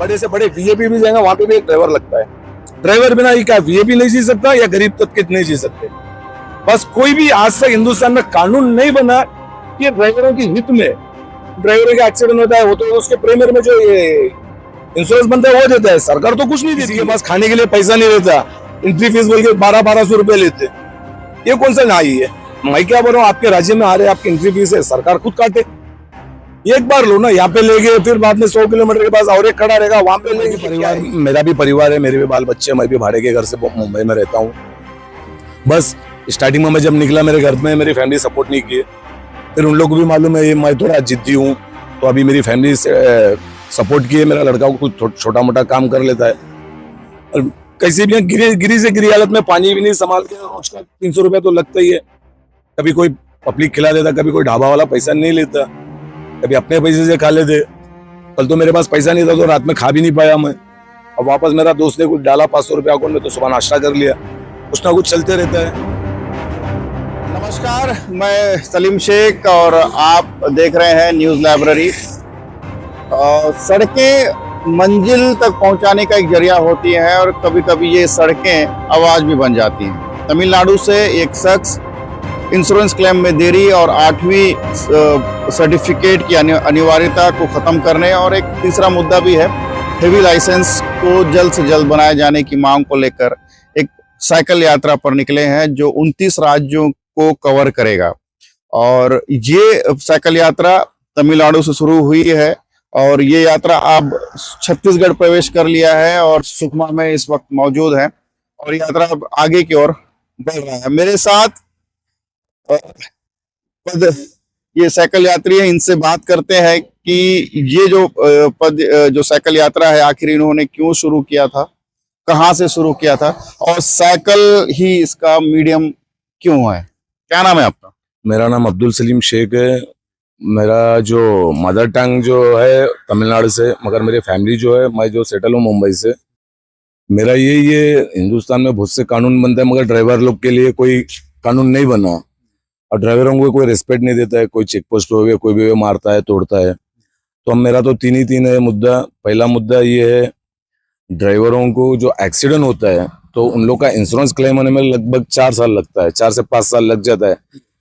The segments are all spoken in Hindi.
बड़े से बड़े वीआईपी भी जाएंगे, वहां पे भी एक ड्राइवर लगता है। ड्राइवर बिना ये क्या वीआईपी नहीं जी सकता या गरीब तबके नहीं जी सकते। बस कोई भी आज तक हिंदुस्तान में कानून नहीं बना कि ड्राइवरों की हित में ड्राइवरों का एक्सीडेंट होता है वो तो उसके प्रीमियर में जो ये इंश्योरेंस बनता है वो देता है, सरकार तो कुछ नहीं देती है। बस खाने के लिए पैसा नहीं देता, एंट्री फीस बोल के 1200 रुपए लेते। ये कौन सा न्याय है? मैं क्या बोल रहा हूँ, आपके राज्य में आ रहे आपकी एंट्री फीस है, सरकार खुद काटे। एक बार लो ना, यहाँ पे ले गए, फिर बाद में 100 किलोमीटर के पास और एक खड़ा रहेगा, वहां पे लेंगे। परिवार, मेरा भी परिवार है, मेरे भी बाल बच्चे, मैं भी भाड़े के घर से मुंबई में रहता हूँ। बस स्टार्टिंग में मैं जब निकला मेरे घर में मेरी फैमिली सपोर्ट नहीं किए, फिर उन लोग को भी मालूम है मैं थोड़ा जिद्दी हूँ, तो अभी मेरी फैमिली सपोर्ट किए। मेरा लड़का को कुछ छोटा मोटा काम कर लेता है, और कैसे भी गिरी से गिरी हालत में पानी भी नहीं संभाल के उसका 300 रुपया तो लगता ही है। कभी कोई पब्लिक खिला देता, कभी कोई ढाबा वाला पैसा नहीं लेता, कभी अपने पैसे से खा लेते। कल तो मेरे पास पैसा नहीं था तो रात में खा भी नहीं पाया मैं, और वापस मेरा दोस्त ने कुछ डाला 500 रुपया अकाउंट में, तो सुबह नाश्ता कर लिया। कुछ ना कुछ चलते रहता है। नमस्कार, मैं सलीम शेख और आप देख रहे हैं न्यूज़ लाइब्रेरी। सड़कें मंजिल तक पहुंचाने का एक जरिया होती है और कभी कभी ये सड़कें आवाज़ भी बन जाती हैं। तमिलनाडु से एक शख्स इंश्योरेंस क्लेम में देरी और 8वीं सर्टिफिकेट की अनिवार्यता को ख़त्म करने, और एक तीसरा मुद्दा भी है हेवी लाइसेंस को जल्द से जल्द बनाए जाने की मांग को लेकर एक साइकिल यात्रा पर निकले हैं जो 29 राज्यों को कवर करेगा। और ये साइकिल यात्रा तमिलनाडु से शुरू हुई है और ये यात्रा अब छत्तीसगढ़ प्रवेश कर लिया है और सुकमा में इस वक्त मौजूद है, और यात्रा अब आगे की ओर बढ़ रहा है। मेरे साथ ये साइकिल यात्री है, इनसे बात करते हैं कि ये जो साइकिल यात्रा है आखिर इन्होंने क्यों शुरू किया था, कहाँ से शुरू किया था, और साइकिल ही इसका मीडियम क्यों है। क्या नाम है आपका? मेरा नाम अब्दुल सलीम शेख है। मेरा जो मदर टंग जो है तमिलनाडु से, मगर मेरी फैमिली जो है, मैं जो सेटल हूँ मुंबई से। मेरा ये हिंदुस्तान में बहुत से कानून बनते हैं मगर ड्राइवर लोग के लिए कोई कानून नहीं बना, और ड्राइवरों को कोई रिस्पेक्ट नहीं देता है। कोई चेक पोस्ट हो गया, कोई भी मारता है, तोड़ता है। तो मेरा तो तीन है मुद्दा। पहला मुद्दा ये है, ड्राइवरों को जो एक्सीडेंट होता है तो उन लोग का इंश्योरेंस क्लेम होने में लगभग 4 साल लगता है, 4 से 5 साल लग जाता है।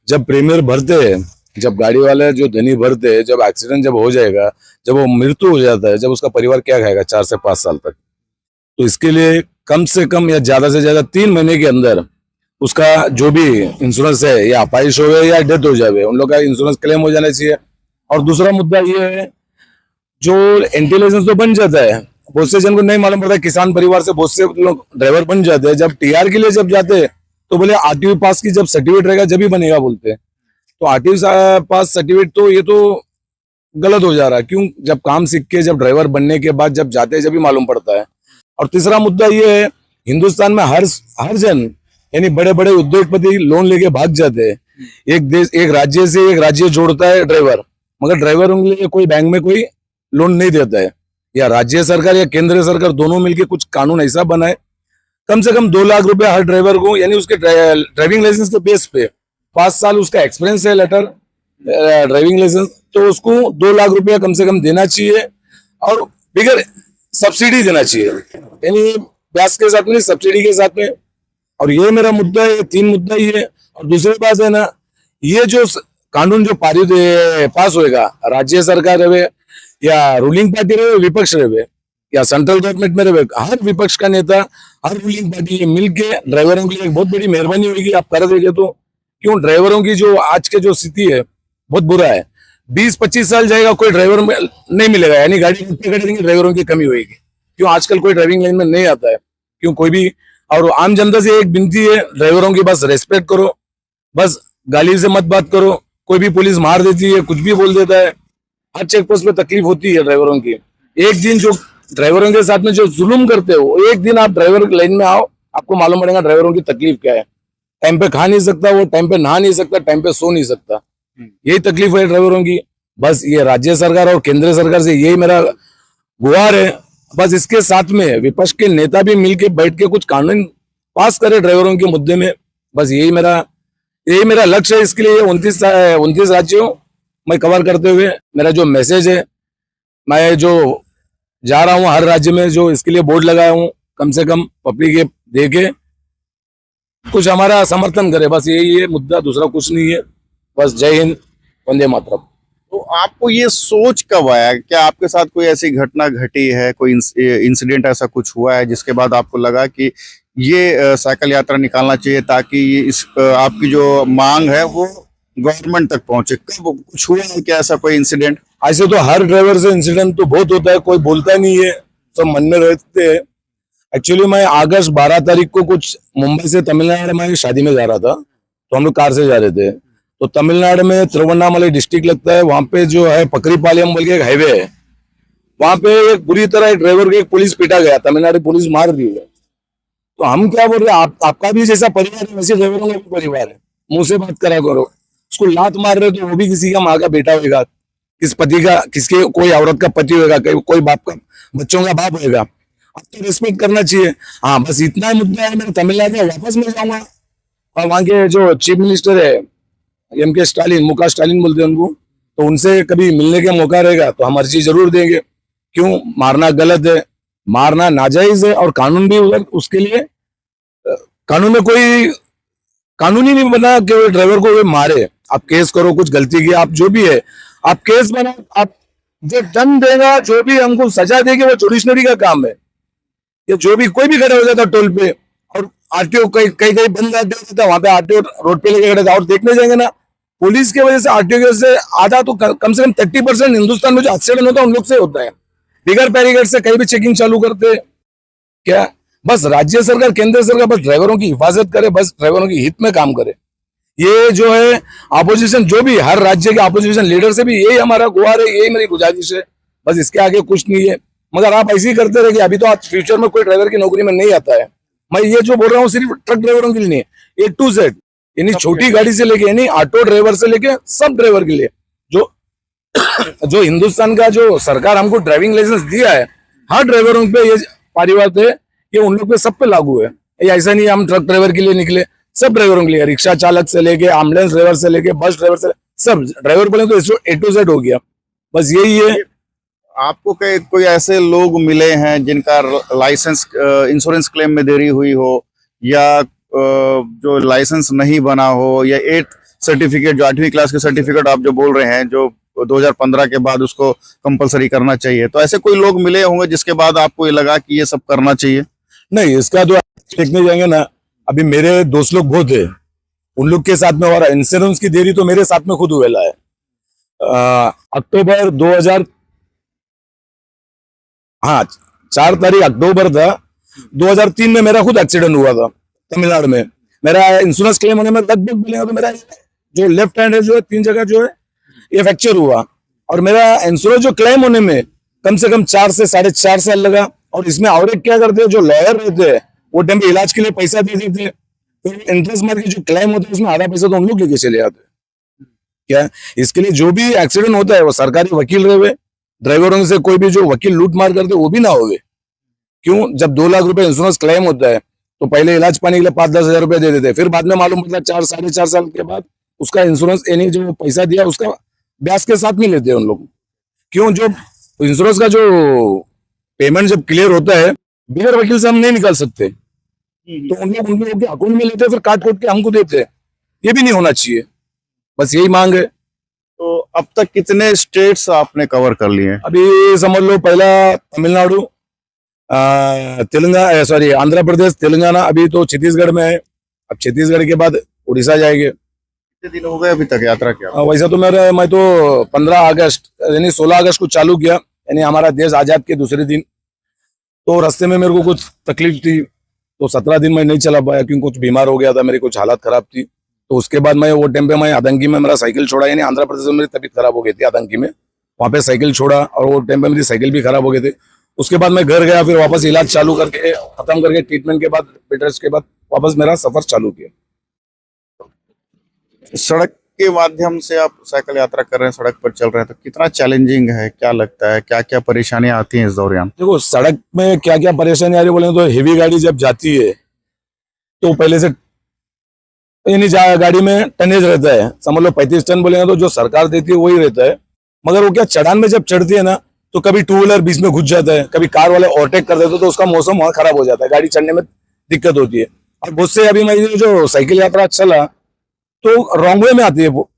जब प्रीमियर भरते हैं, जब गाड़ी वाले जो धनी भरते हैं, जब एक्सीडेंट जब हो जाएगा, जब वो मृत्यु हो जाता है, जब उसका परिवार क्या खाएगा 4 से 5 साल तक। तो इसके लिए कम से कम या ज्यादा से ज्यादा 3 महीने के अंदर उसका जो भी इंश्योरेंस है, या अपाइश हो गए या डेथ हो जाए, उन लोग का इंश्योरेंस क्लेम हो जाना चाहिए। और दूसरा मुद्दा ये है, जो एंटी लाइसेंस तो बन जाता है, बहुत से जन को नहीं मालूम पड़ता है। किसान परिवार से बहुत से लोग ड्राइवर बन जाते हैं, जब टीआर के लिए जब जाते हैं तो बोले आरटीओ पास की जब सर्टिफिकेट रहेगा जब ही बनेगा बोलते हैं। तो आरटीओ पास सर्टिफिकेट तो ये तो गलत हो जा रहा है। क्यों? जब काम सीख के जब ड्राइवर बनने के बाद जब जाते हैं जब ही मालूम पड़ता है। और तीसरा मुद्दा ये है, हिंदुस्तान में हर जन यानी बड़े बड़े उद्योगपति लोन लेके भाग जाते हैं। एक राज्य से एक राज्य जोड़ता है ड्राइवर, मगर ड्राइवरों के लिए कोई बैंक में कोई लोन नहीं देता है। या राज्य सरकार या केंद्र सरकार दोनों मिलकर कुछ कानून ऐसा बनाए, कम से कम 2 लाख रुपए हर ड्राइवर को, यानी उसके ड्राइविंग लाइसेंस के बेस पे 5 साल उसका एक्सपीरियंस है लेटर ड्राइविंग लाइसेंस, तो उसको 2 लाख रुपया कम से कम देना चाहिए, और बिगर सब्सिडी देना चाहिए, यानी ब्याज के साथ में, सब्सिडी के साथ में। और ये मेरा मुद्दा है, 3 मुद्दा ही है। और दूसरी बात है ना, ये जो कानून जो पास होएगा, राज्य सरकार रहे या रूलिंग पार्टी रहे, विपक्ष रहे या सेंट्रल गवर्नमेंट में रहे, हर विपक्ष का नेता, हर रूलिंग पार्टी मिलके ड्राइवरों के लिए एक बहुत बड़ी मेहरबानी होगी आप कर देंगे तो। क्यों? ड्राइवरों की जो आज के जो स्थिति है बहुत बुरा है। 20-25 साल जाएगा कोई ड्राइवर में नहीं मिलेगा, यानी गाड़ी करेंगे, ड्राइवरों की कमी होगी। क्यों? आजकल कोई ड्राइविंग लाइन में नहीं आता है। क्यों? कोई भी। और आम जनता से एक विनती है, ड्राइवरों की बस रेस्पेक्ट करो, बस गाली से मत बात करो। कोई भी पुलिस मार देती है, कुछ भी बोल देता है, हर चेक पोस्ट पे तकलीफ होती है ड्राइवरों की। एक दिन जो ड्राइवरों के साथ में जो जुल्म करते हो, एक दिन आप ड्राइवर लाइन में आओ, आपको मालूम पड़ेगा ड्राइवरों की तकलीफ क्या है। टाइम पे खा नहीं सकता वो, टाइम पे नहा नहीं सकता, टाइम पे सो नहीं सकता, यही तकलीफ है ड्राइवरों की। बस ये राज्य सरकार और केंद्र सरकार से यही मेरा गुहार है। बस इसके साथ में विपक्ष के नेता भी मिलके बैठ के कुछ कानून पास करे ड्राइवरों के मुद्दे में। बस यही मेरा लक्ष्य है। इसके लिए 29 राज्यों में कवर करते हुए मेरा जो मैसेज है, मैं जो जा रहा हूँ हर राज्य में, जो इसके लिए बोर्ड लगाया हूँ, कम से कम पब्लिक के दे के कुछ हमारा समर्थन करे, बस यही है मुद्दा, दूसरा कुछ नहीं है। बस जय हिंद, वंदे मातरम। तो आपको ये सोच कब आया? क्या आपके साथ कोई ऐसी घटना घटी है, कोई इंसिडेंट ऐसा कुछ हुआ है जिसके बाद आपको लगा कि ये साइकिल यात्रा निकालना चाहिए ताकि ये इस आपकी जो मांग है वो गवर्नमेंट तक पहुंचे? कब कुछ हुआ है क्या ऐसा कोई इंसिडेंट? ऐसे तो हर ड्राइवर से इंसिडेंट तो बहुत होता है, कोई बोलता नहीं है, सब मन में रहते हैं। एक्चुअली मैं अगस्त 12 तारीख को कुछ मुंबई से तमिलनाडु में शादी में जा रहा था, तो हम लोग कार से जा रहे थे। तो तमिलनाडु में तिरुवन्नामलाई डिस्ट्रिक्ट लगता है, वहां पे जो है पकरीपालयम बोल के एक हाईवे है, वहां पे एक बुरी तरह एक ड्राइवर को एक पुलिस पीटा गया, तमिलनाडु पुलिस मार दी है। तो हम क्या बोल रहे हैं, आपका भी जैसा परिवार है वैसे ड्राइवरों का भी परिवार है, मुंह से बात करा करो। उसको लात मार रहे हो तो वो भी किसी का माँ का बेटा होगा, किस पति का, किसके कोई औरत का पति होगा, कोई बाप का, बच्चों का बाप होगा। अब तो रिस्पेक्ट करना चाहिए। हाँ, बस इतना ही मुद्दा है, मैं तमिलनाडु में वापस मिल जाऊंगा और वहां के जो चीफ मिनिस्टर है M.K. स्टालिन, मुका स्टालिन बोलते हैं उनको, तो उनसे कभी मिलने का मौका रहेगा तो हम अर्जी जरूर देंगे। क्यों, मारना गलत है, मारना नाजायज है, और कानून भी उधर उसके लिए कानून में कोई कानून ही नहीं बना कि ड्राइवर को वे मारे। आप केस करो, कुछ गलती की, आप जो भी है आप केस बना, आप जो दंड देगा, जो भी हमको सजा देगी, वो जुडिशनरी का काम है। या जो भी कोई भी खड़ा हो जाता टोल पे और आरटीओ कहीं कहीं बंद आरटीओ होता है, वहां पे आरटीओ रोड पे लेके खड़े था और देखने जाएंगे ना, पुलिस की वजह से, आरटीओ की वजह से आधा तो कम से कम 30% हिंदुस्तान में जो एक्सीडेंट होता है उन लोग से होता है। बिगर बैरिकेड से कहीं भी चेकिंग चालू करते क्या? बस राज्य सरकार, केंद्र सरकार बस ड्राइवरों की हिफाजत करे, बस ड्राइवरों की हित में काम करे। ये जो है अपोजिशन, जो भी हर राज्य के अपोजिशन लीडर से भी यही हमारा गुहार है, यही मेरी गुजारिश है, बस इसके आगे कुछ नहीं है। मगर आप ऐसे ही करते रहिए, अभी तो आज फ्यूचर में कोई ड्राइवर की नौकरी में नहीं आता है। मैं ये जो बोल रहा हूँ सिर्फ ट्रक ड्राइवरों के लिए नहीं, A to Z, यानी छोटी गाड़ी से लेके, यानी ऑटो ड्राइवर से लेके सब ड्राइवर के लिए, जो जो हिंदुस्तान का जो सरकार हमको ड्राइविंग लाइसेंस दिया है, हर ड्राइवरों पे ये परिवार है, ये उन लोग पे सब पे लागू है। ये ऐसा नहीं हम ट्रक ड्राइवर के लिए निकले, सब ड्राइवरों के लिए, रिक्शा चालक से लेके एम्बुलेंस ड्राइवर से लेके बस ड्राइवर से, सब ड्राइवर बोले तो A to Z हो गया। बस यही है। आपको कोई ऐसे लोग मिले हैं जिनका लाइसेंस इंश्योरेंस क्लेम में देरी हुई हो, या जो लाइसेंस नहीं बना हो, या 8 सर्टिफिकेट, जो 8वीं क्लास के सर्टिफिकेट आप जो बोल रहे हैं, जो 2015 के बाद उसको कंपलसरी करना चाहिए, तो ऐसे कोई लोग मिले होंगे जिसके बाद आपको ये लगा कि ये सब करना चाहिए? नहीं, इसका जो देखने जाएंगे ना, अभी मेरे दोस्त लोग बहुत है, उन लोग के साथ में हो रहा है। इंश्योरेंस की देरी तो मेरे साथ में खुद हुआ है। अक्टूबर 2000, हाँ 4 तारीख अक्टूबर था 2003 में मेरा खुद एक्सीडेंट हुआ था तमिलनाडु में। मेरा इंश्योरेंस क्लेम होने में लगभग बोलेगा तो मेरा जो लेफ्ट हैंड है, जो है 3 जगह जो है ये फ्रैक्चर हुआ, और मेरा इंश्योरेंस जो क्लेम होने में कम से कम 4 से 4.5 साल लगा। और इसमें और एक क्या करते हैं, जो लॉयर रहते हैं वो टाइम पे इलाज के लिए पैसा दे देते, फिर इंटरेस्ट मार के जो क्लेम होता है उसमें आधा पैसा तो हम लोग लेके चले जाते हैं। क्या इसके लिए जो भी एक्सीडेंट होता है वो सरकारी वकील रहे, ड्राइवरों से कोई भी जो वकील लूट मार करते वो भी ना होवे। क्यों, जब 2 लाख रुपए इंश्योरेंस क्लेम होता है तो पहले इलाज पाने के लिए 5-10 हजार रुपए दे देते, फिर बाद में मालूम पड़ता 4-4.5 साल के बाद उसका इंश्योरेंस, यानी जो पैसा दिया उसका ब्याज के साथ नहीं लेते उन लोग। क्यों, जो इंश्योरेंस का जो पेमेंट जब क्लियर होता है बिगर वकील से हम नहीं निकाल सकते, तो उन लोग के अकाउंट में लेते, फिर काट के हमको देते। ये भी नहीं होना चाहिए, बस यही मांग है। तो अब तक कितने स्टेट्स आपने कवर कर लिए हैं? अभी समझ लो, पहला तमिलनाडु, तेलंगाना, सॉरी आंध्र प्रदेश, तेलंगाना, अभी तो छत्तीसगढ़ में है। अब छत्तीसगढ़ के बाद उड़ीसा जाएंगे। कितने दिन हो गए अभी तक यात्रा किया? वैसा तो मैं तो 15 अगस्त यानी 16 अगस्त को चालू किया, यानी हमारा देश आजाद के दूसरे दिन। तो रास्ते में मेरे को कुछ तकलीफ थी, तो 17 दिन मैं नहीं चला पाया क्योंकि कुछ बीमार हो गया था, मेरी कुछ हालत खराब थी। तो उसके बाद मैं वो टाइम पे मैं आतंकी में मेरा साइकिल छोड़ा, यानी आंध्र प्रदेश में मेरी तबीयत खराब हो गई थी आतंकी में, वहां पे साइकिल छोड़ा और वो टाइम पे मेरी साइकिल भी खराब हो गए थे। उसके बाद मैं घर गया, फिर वापस इलाज चालू करके खत्म करके ट्रीटमेंट के बाद बेड रेस्ट के बाद वापस मेरा सफर चालू किया। सड़क के माध्यम से आप साइकिल यात्रा कर रहे हैं, सड़क पर चल रहे हैं, तो कितना चैलेंजिंग है, क्या लगता है, क्या क्या परेशानियां आती हैं इस दौरान? देखो, सड़क में क्या क्या परेशानी आ रही बोले तो, हेवी गाड़ी जब जाती है तो पहले से यानी गाड़ी में टनेज रहता है, समझ लो 35 टन बोलेंगे तो जो सरकार देती है वही रहता है। मगर वो क्या चढ़ान में जब चढ़ती है ना, तो कभी टू व्हीलर बीच में घुस जाता है, कभी कार वाले ओवरटेक कर देते, तो उसका मौसम वहां खराब हो जाता है, गाड़ी चढ़ने में दिक्कत होती है। और बहुत से अभी मैं जो साइकिल यात्रा चला तो रॉन्ग वे में आती है वो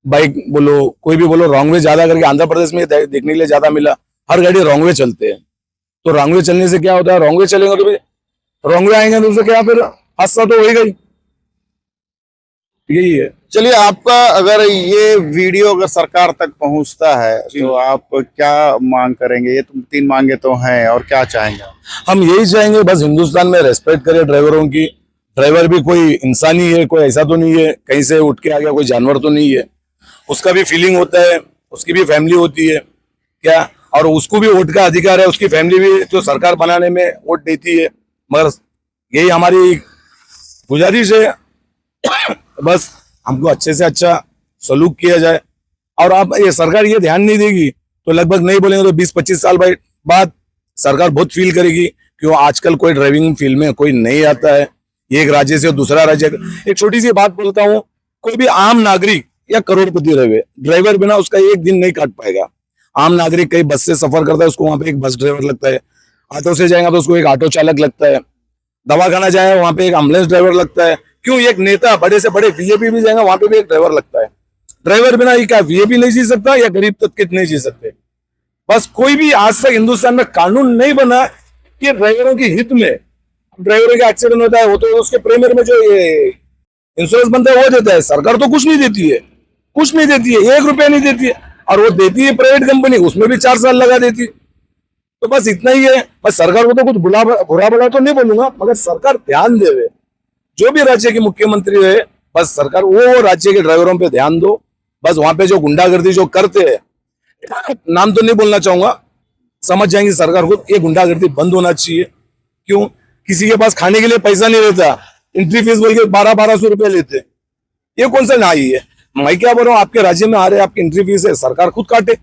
बाइक बोलो कोई भी बोलो, रॉन्ग वे ज्यादा करके आंध्र प्रदेश में देखने के लिए ज्यादा मिला। हर गाड़ी रॉन्ग वे चलते हैं, तो रॉन्ग वे चलने से क्या होता है, रॉन्ग वे चलेंगे तो फिर रॉन्ग वे आएंगे तो उससे क्या फिर हादसा तो होगा ही। यही है। चलिए, आपका अगर ये वीडियो अगर सरकार तक पहुंचता है तो आप क्या मांग करेंगे? ये तो 3 मांगे तो हैं, और क्या चाहेंगे? हम यही चाहेंगे बस हिंदुस्तान में रेस्पेक्ट करे ड्राइवरों की। ड्राइवर भी कोई इंसान ही है, कोई ऐसा तो नहीं है कहीं से उठ के आ गया, कोई जानवर तो नहीं है। उसका भी फीलिंग होता है, उसकी भी फैमिली होती है क्या, और उसको भी वोट का अधिकार है, उसकी फैमिली भी जो सरकार बनाने में वोट देती है। मगर यही हमारी गुजारिश है बस हमको अच्छे से अच्छा सलूक किया जाए। और आप ये सरकार ये ध्यान नहीं देगी तो लगभग नहीं बोलेंगे तो 20-25 साल बाद सरकार बहुत फील करेगी, क्यों आजकल कोई ड्राइविंग फील्ड में कोई नहीं आता है, एक राज्य से दूसरा राज्य। एक छोटी सी बात बोलता हूँ, कोई भी आम नागरिक या करोड़पति रहे, ड्राइवर बिना उसका एक दिन नहीं काट पाएगा। आम नागरिक कहीं बस से सफर करता है, उसको वहां पे एक बस ड्राइवर लगता है, ऑटो से जाएगा तो उसको एक ऑटो चालक लगता है, दवाखाना जाए वहां पे एक एम्बुलेंस ड्राइवर लगता है, क्यों एक नेता बड़े से बड़े वीआईपी भी जाएगा वहां पे भी एक ड्राइवर लगता है। ड्राइवर बिना ये क्या वीआईपी नहीं जी सकता या गरीब तबके नहीं जी सकते? बस कोई भी आज तक हिंदुस्तान में कानून नहीं बना कि ड्राइवरों के हित में, ड्राइवरों का एक्सीडेंट होता है वो तो उसके प्रीमियर में जो ये इंश्योरेंस बनता है वो देता है, सरकार तो कुछ नहीं देती है, कुछ नहीं देती है, 1 रुपया नहीं देती है, और वो देती है प्राइवेट कंपनी, उसमें भी 4 साल लगा देती है। तो बस इतना ही है। बस सरकार को तो कुछ बुरा भला तो नहीं बोलूंगा, मगर सरकार ध्यान देवे, जो भी राज्य के मुख्यमंत्री है बस सरकार वो राज्य के ड्राइवरों पे ध्यान दो। बस वहां पे जो गुंडागर्दी जो करते हैं, नाम तो नहीं बोलना चाहूंगा, समझ जाएंगे सरकार को, ये गुंडागर्दी बंद होना चाहिए। क्यों? किसी के पास खाने के लिए पैसा नहीं रहता, एंट्री फीस बोल के 1200 रुपए लेते, ये कौन सा न्याय है? मैं क्या बोल रहा हूँ, आपके राज्य में आ रहे आपकी एंट्री फीस है, सरकार खुद काटे।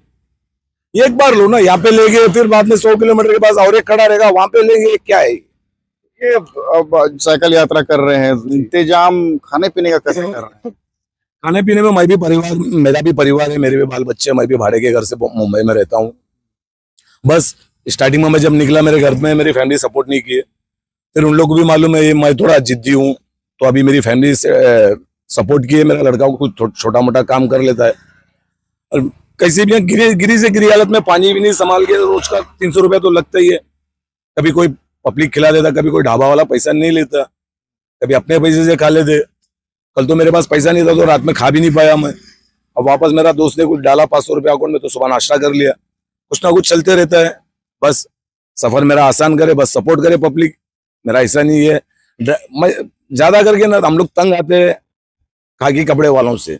एक बार लो ना, यहाँ पे ले गए, फिर बाद में 100 किलोमीटर के पास और एक खड़ा रहेगा, वहां पे लेंगे, क्या है ये? अब साइकिल यात्रा कर रहे हैं, इंतजाम खाने पीने का कैसे कर रहे हैं? खाने पीने में मैं भी परिवार, मेरा भी परिवार है, मेरे भी बाल बच्चे, मैं भी भाड़े के घर से मुंबई में रहता हूँ। बस स्टार्टिंग में मैं जब निकला मेरे घर में मेरी फैमिली सपोर्ट नहीं किए, फिर उन लोग को भी मालूम है मैं थोड़ा जिद्दी हूँ, तो अभी मेरी फैमिली से सपोर्ट किए। मेरा लड़का को कुछ छोटा मोटा काम कर लेता है, और कैसे भी गिरी से गिरी हालत में पानी भी नहीं संभाल के रोज का 300 रुपया तो लगता ही है। कभी कोई पब्लिक खिला देता, कभी कोई ढाबा वाला पैसा नहीं लेता, कभी अपने पैसे से खा लेते। कल तो मेरे पास पैसा नहीं था तो रात में खा भी नहीं पाया मैं। अब वापस मेरा दोस्त ने कुछ डाला 500 रुपया अकाउंट में, तो सुबह नाश्ता कर लिया। कुछ ना कुछ चलते रहता है, बस सफर मेरा आसान करे, बस सपोर्ट करे पब्लिक, मेरा ऐसा नहीं है। मैं ज्यादा करके ना हम लोग तंग आते हैं खाकी कपड़े वालों से।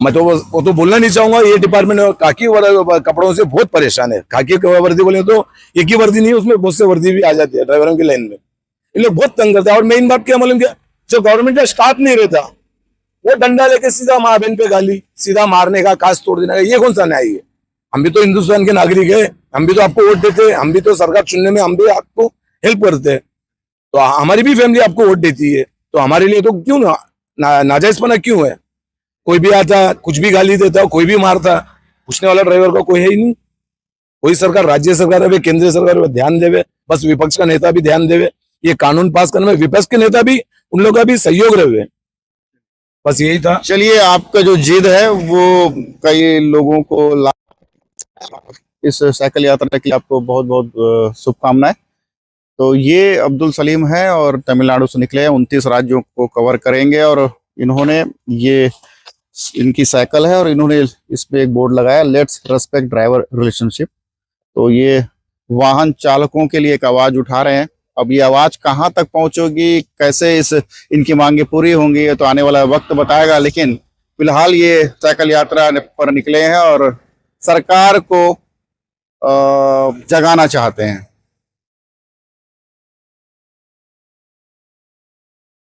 मैं तो वो तो बोलना नहीं चाहूंगा, ये डिपार्टमेंट खाकी कपड़ों से बहुत परेशान है। खाकी वर्दी बोले तो एक ही वर्दी नहीं है, उसमें बहुत से वर्दी भी आ जाती है ड्राइवरों की लाइन में। ये लोग बहुत तंग करते हैं। और मेन बात क्या मालूम क्या, जो गवर्नमेंट का स्टाफ नहीं रहता वो डंडा लेके सीधा माँ बहन पे गाली, सीधा मारने का, कांच तोड़ देने का, ये कौन सा न्याय है? हम भी तो हिंदुस्तान के नागरिक है, हम भी तो आपको वोट देते हैं, हम भी तो सरकार चुनने में हम भी आपको हेल्प करते हैं, तो हमारी भी फैमिली आपको वोट देती है, तो हमारे लिए तो क्यों नाजायजपना क्यों है? कोई भी आता कुछ भी गाली देता, कोई भी मारता, पूछने वाला ड्राइवर का कोई है ही नहीं। कोई सरकार, राज्य सरकार है, केंद्रीय सरकार है, ध्यान देवे, बस विपक्ष का नेता भी ध्यान देवे, ये कानून पास करने में विपक्ष के नेता भी, उन लोगों का भी सहयोग रहे, बस यही था। चलिए, आपका जो जिद है वो कई लोगों को इस साइकिल यात्रा की आपको बहुत बहुत शुभकामनाएं। तो ये अब्दुल सलीम है और तमिलनाडु से निकले हैं, 29 राज्यों को कवर करेंगे, और इन्होंने ये इनकी साइकिल है और इन्होंने इस पे एक बोर्ड लगाया, लेट्स रेस्पेक्ट ड्राइवर रिलेशनशिप। तो ये वाहन चालकों के लिए एक आवाज उठा रहे हैं। अब ये आवाज कहाँ तक पहुंचेगी, कैसे इनकी मांगे पूरी होंगी, ये तो आने वाला वक्त बताएगा। लेकिन फिलहाल ये साइकिल यात्रा पर निकले हैं और सरकार को जगाना चाहते हैं।